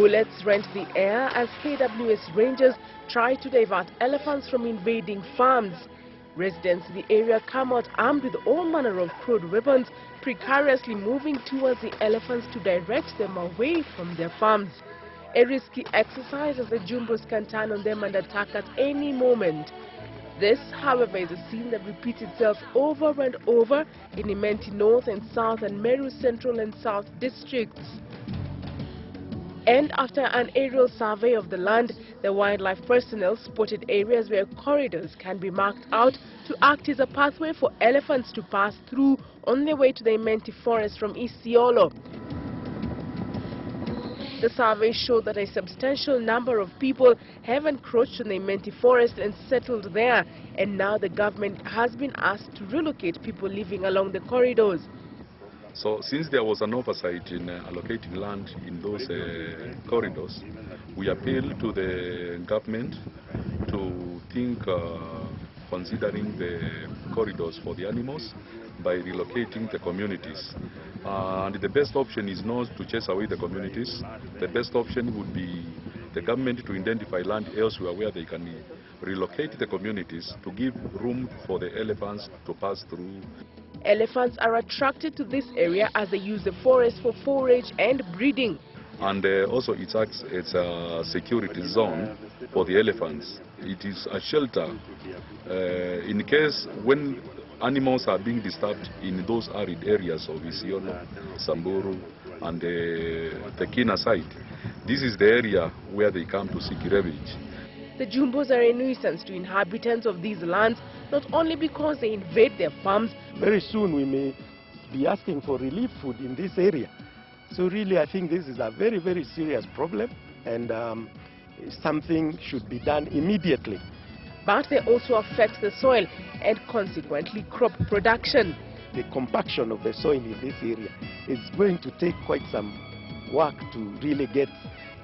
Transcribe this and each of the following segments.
Bullets rent the air as KWS rangers try to divert elephants from invading farms. Residents in the area come out armed with all manner of crude weapons, precariously moving towards the elephants to direct them away from their farms. A risky exercise as the Jumbos can turn on them and attack at any moment. This, however, is a scene that repeats itself over and over in Imenti North and South and Meru Central and South districts. And after an aerial survey of the land, the wildlife personnel spotted areas where corridors can be marked out to act as a pathway for elephants to pass through on their way to the Imenti forest from Isiolo. The survey showed that a substantial number of people have encroached on the Imenti forest and settled there, and now the government has been asked to relocate people living along the corridors. So since there was an oversight in allocating land in those corridors, we appeal to the government to think considering the corridors for the animals by relocating the communities. And the best option is not to chase away the communities. The best option would be the government to identify land elsewhere where they can relocate the communities to give room for the elephants to pass through. Elephants are attracted to this area as they use the forest for forage and breeding. And also it acts as a security zone for the elephants. It is a shelter in case when animals are being disturbed in those arid areas of Isiolo, Samburu and the Kina side. This is the area where they come to seek refuge. The Jumbos are a nuisance to inhabitants of these lands, not only because they invade their farms. Very soon we may be asking for relief food in this area. So really I think this is a very, very serious problem, and something should be done immediately. But they also affect the soil and consequently crop production. The compaction of the soil in this area is going to take quite some work to really get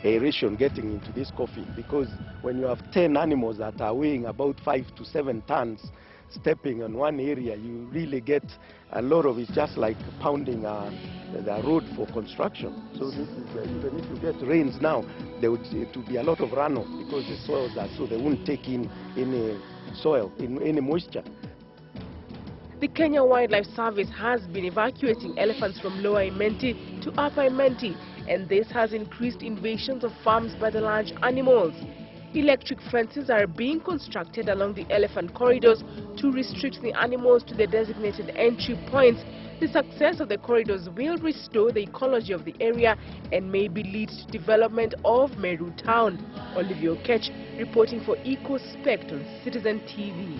aeration getting into this coffee, because when you have 10 animals that are weighing about 5 to 7 tons stepping on one area, you really get a lot of it, just like pounding the road for construction. So this is, even if you get rains now, there would be a lot of runoff because the soils are so they won't take in any soil, in any moisture. The Kenya Wildlife Service has been evacuating elephants from Lower Imenti to Upper Imenti, and this has increased invasions of farms by the large animals. Electric fences are being constructed along the elephant corridors to restrict the animals to their designated entry points. The success of the corridors will restore the ecology of the area and maybe lead to development of Meru town. Olivia Okech reporting for EcoSpect on Citizen TV.